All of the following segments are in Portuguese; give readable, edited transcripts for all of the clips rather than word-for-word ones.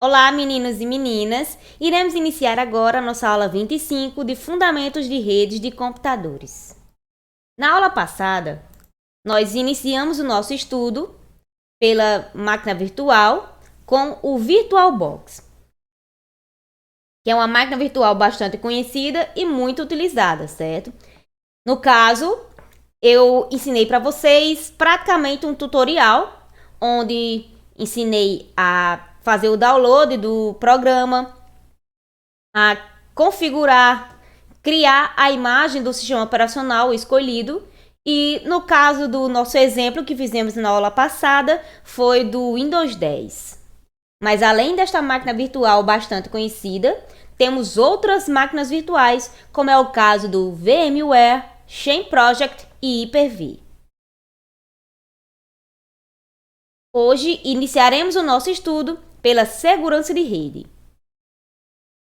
Olá, meninos e meninas! Iremos iniciar agora a nossa aula 25 de Fundamentos de Redes de Computadores. Na aula passada, nós iniciamos o nosso estudo pela máquina virtual com o VirtualBox, que é uma máquina virtual bastante conhecida e muito utilizada, certo? No caso, eu ensinei para vocês praticamente um tutorial, onde ensinei a fazer o download do programa, a configurar, criar a imagem do sistema operacional escolhido. E no caso do nosso exemplo que fizemos na aula passada, foi do Windows 10. Mas além desta máquina virtual bastante conhecida, temos outras máquinas virtuais, como é o caso do VMware, Chain Project e Hyper-V. Hoje iniciaremos o nosso estudo pela segurança de rede.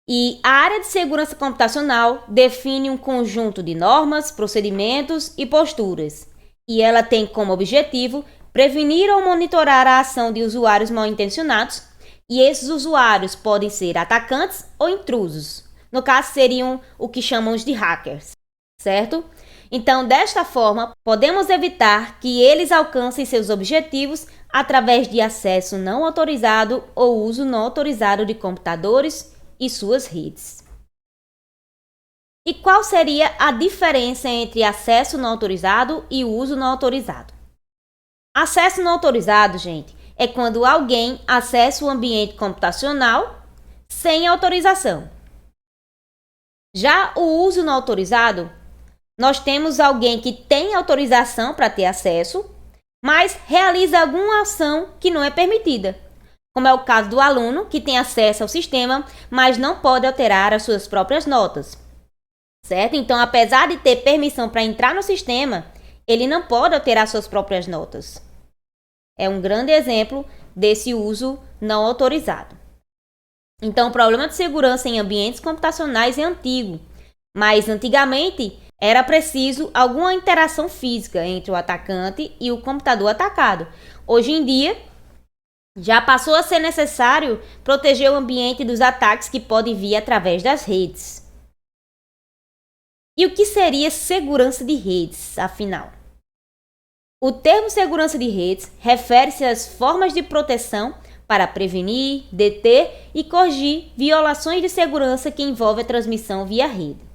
E a área de segurança computacional define um conjunto de normas, procedimentos e posturas, e ela tem como objetivo prevenir ou monitorar a ação de usuários mal-intencionados, e esses usuários podem ser atacantes ou intrusos. No caso, seriam o que chamamos de hackers, certo? Então, desta forma, podemos evitar que eles alcancem seus objetivos através de acesso não autorizado ou uso não autorizado de computadores e suas redes. E qual seria a diferença entre acesso não autorizado e uso não autorizado? Acesso não autorizado, gente, é quando alguém acessa o ambiente computacional sem autorização. Já o uso não autorizado, nós temos alguém que tem autorização para ter acesso, mas realiza alguma ação que não é permitida, como é o caso do aluno que tem acesso ao sistema, mas não pode alterar as suas próprias notas, certo? Então, apesar de ter permissão para entrar no sistema, ele não pode alterar suas próprias notas. É um grande exemplo desse uso não autorizado. Então, o problema de segurança em ambientes computacionais é antigo, mas antigamente era preciso alguma interação física entre o atacante e o computador atacado. Hoje em dia, já passou a ser necessário proteger o ambiente dos ataques que podem vir através das redes. E o que seria segurança de redes, afinal? O termo segurança de redes refere-se às formas de proteção para prevenir, deter e corrigir violações de segurança que envolvem a transmissão via rede.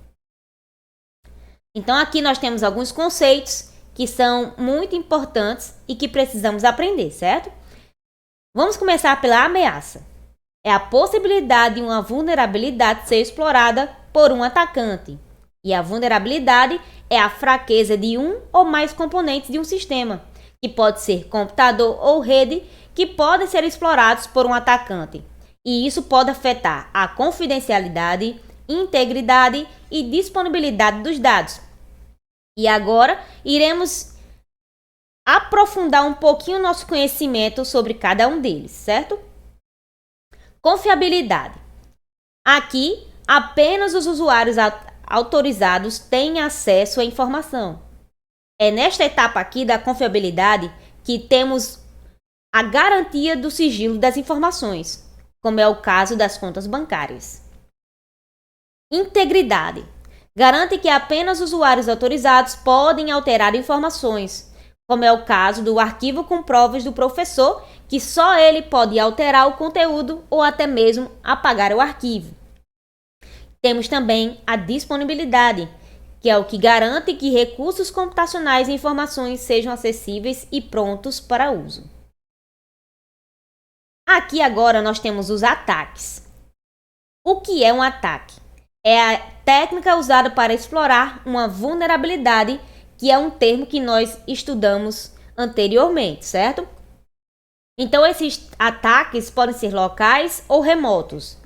Então, aqui nós temos alguns conceitos que são muito importantes e que precisamos aprender, certo? Vamos começar pela ameaça. É a possibilidade de uma vulnerabilidade ser explorada por um atacante. E a vulnerabilidade é a fraqueza de um ou mais componentes de um sistema, que pode ser computador ou rede, que podem ser explorados por um atacante. E isso pode afetar a confidencialidade, integridade e disponibilidade dos dados. E agora iremos aprofundar um pouquinho o nosso conhecimento sobre cada um deles, certo? Confiabilidade. Aqui, apenas os usuários autorizados têm acesso à informação. É nesta etapa aqui da confiabilidade que temos a garantia do sigilo das informações, como é o caso das contas bancárias. Integridade. Garante que apenas usuários autorizados podem alterar informações, como é o caso do arquivo com provas do professor, que só ele pode alterar o conteúdo ou até mesmo apagar o arquivo. Temos também a disponibilidade, que é o que garante que recursos computacionais e informações sejam acessíveis e prontos para uso. Aqui agora nós temos os ataques. O que é um ataque? É a técnica usada para explorar uma vulnerabilidade, que é um termo que nós estudamos anteriormente, certo? Então, esses ataques podem ser locais ou remotos.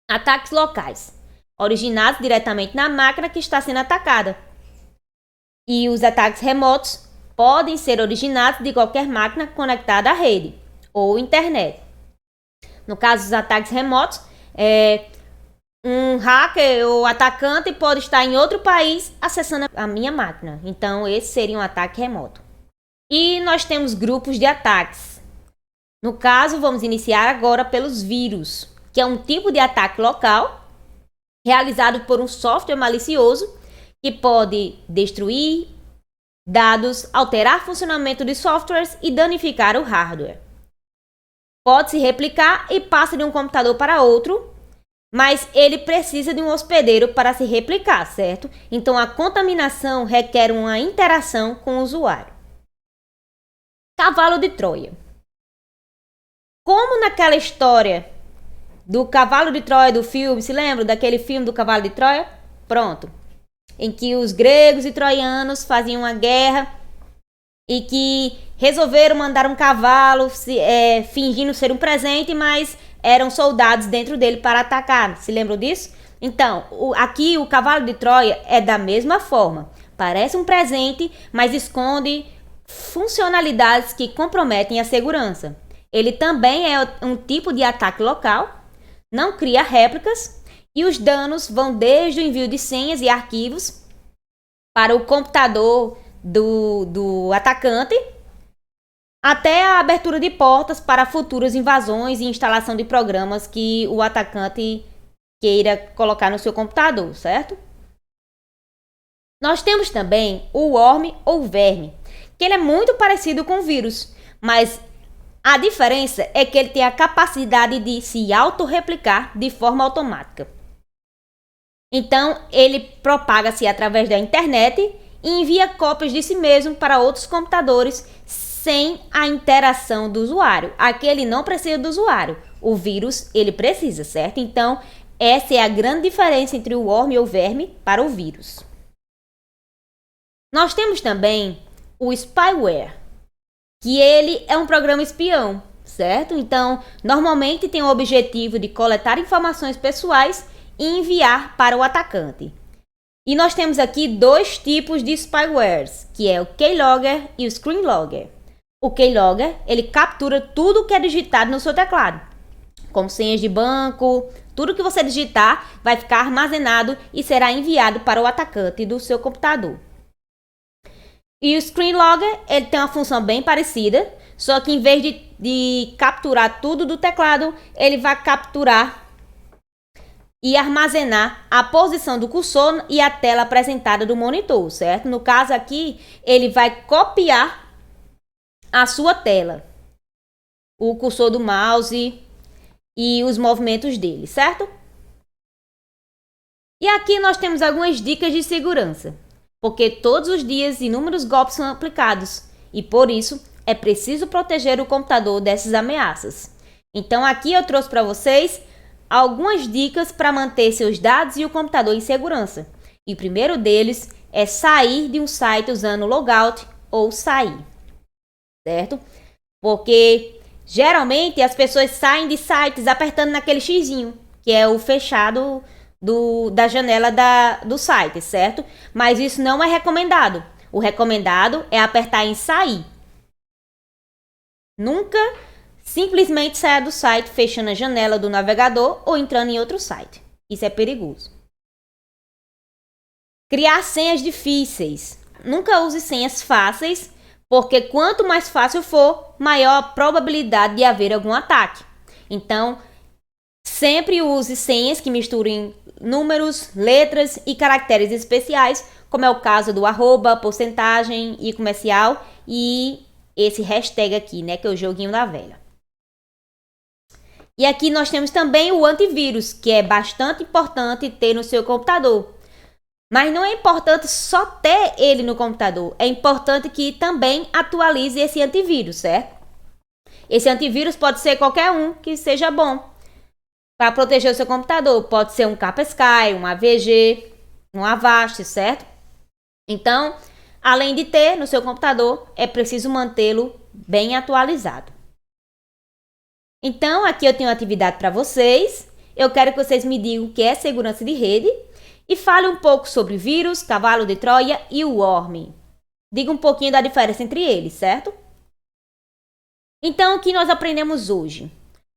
Ataques locais, originados diretamente na máquina que está sendo atacada. E os ataques remotos podem ser originados de qualquer máquina conectada à rede ou internet. No caso dos ataques remotos, um hacker ou atacante pode estar em outro país acessando a minha máquina. Então, esse seria um ataque remoto. E nós temos grupos de ataques. No caso, vamos iniciar agora pelos vírus, que é um tipo de ataque local realizado por um software malicioso que pode destruir dados, alterar funcionamento de softwares e danificar o hardware. Pode se replicar e passa de um computador para outro, mas ele precisa de um hospedeiro para se replicar, certo? Então a contaminação requer uma interação com o usuário. Cavalo de Troia. Como naquela história do cavalo de Troia do filme, se lembra daquele filme do cavalo de Troia? Pronto. Em que os gregos e troianos faziam uma guerra e que resolveram mandar um cavalo fingindo ser um presente, mas eram soldados dentro dele para atacar. Se lembram disso? Então, aqui o cavalo de Troia é da mesma forma. Parece um presente, mas esconde funcionalidades que comprometem a segurança. Ele também é um tipo de ataque local, não cria réplicas e os danos vão desde o envio de senhas e arquivos para o computador do atacante até a abertura de portas para futuras invasões e instalação de programas que o atacante queira colocar no seu computador, certo? Nós temos também o worm ou verme, que ele é muito parecido com o vírus, mas a diferença é que ele tem a capacidade de se autorreplicar de forma automática. Então, ele propaga-se através da internet e envia cópias de si mesmo para outros computadores sem a interação do usuário. Aqui ele não precisa do usuário. O vírus, ele precisa, certo? Então, essa é a grande diferença entre o worm ou verme para o vírus. Nós temos também o spyware, que ele é um programa espião, certo? Então, normalmente tem o objetivo de coletar informações pessoais e enviar para o atacante. E nós temos aqui dois tipos de spywares, que é o keylogger e o screenlogger. O keylogger, ele captura tudo que é digitado no seu teclado, como senhas de banco, tudo que você digitar vai ficar armazenado e será enviado para o atacante do seu computador. E o screenlogger, ele tem uma função bem parecida, só que em vez de capturar tudo do teclado, ele vai capturar e armazenar a posição do cursor e a tela apresentada do monitor, certo? No caso aqui, ele vai copiar a sua tela, o cursor do mouse e os movimentos dele, certo? E aqui nós temos algumas dicas de segurança, porque todos os dias inúmeros golpes são aplicados e por isso é preciso proteger o computador dessas ameaças. Então aqui eu trouxe para vocês algumas dicas para manter seus dados e o computador em segurança. E o primeiro deles é sair de um site usando logout ou sair, certo? Porque geralmente as pessoas saem de sites apertando naquele xizinho, que é o fechado da janela do site, certo? Mas isso não é recomendado. O recomendado é apertar em sair. Nunca simplesmente saia do site fechando a janela do navegador ou entrando em outro site. Isso é perigoso. Criar senhas difíceis. Nunca use senhas fáceis, porque quanto mais fácil for, maior a probabilidade de haver algum ataque. Então, sempre use senhas que misturem números, letras e caracteres especiais, como é o caso do arroba, porcentagem e comercial e esse hashtag aqui, né, que é o joguinho da velha. E aqui nós temos também o antivírus, que é bastante importante ter no seu computador. Mas não é importante só ter ele no computador, é importante que também atualize esse antivírus, certo? Esse antivírus pode ser qualquer um que seja bom para proteger o seu computador. Pode ser um Kaspersky, um AVG, um Avast, certo? Então, além de ter no seu computador, é preciso mantê-lo bem atualizado. Então, aqui eu tenho uma atividade para vocês. Eu quero que vocês me digam o que é segurança de rede e fale um pouco sobre vírus, cavalo de Troia e o worm. Diga um pouquinho da diferença entre eles, certo? Então, o que nós aprendemos hoje?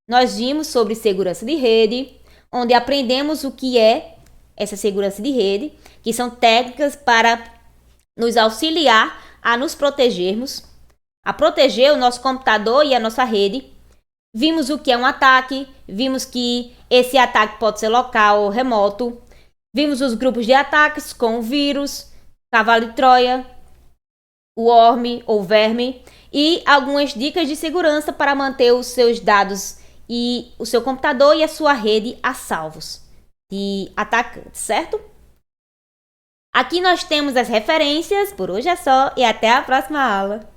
Nós vimos sobre segurança de rede, onde aprendemos o que é essa segurança de rede, que são técnicas para nos auxiliar a nos protegermos, a proteger o nosso computador e a nossa rede Vimos o que é um ataque, vimos que esse ataque pode ser local ou remoto. Vimos os grupos de ataques com o vírus, cavalo de Troia, o worm ou verme e algumas dicas de segurança para manter os seus dados e o seu computador e a sua rede a salvos de atacantes, certo? Aqui nós temos as referências, por hoje é só e até a próxima aula!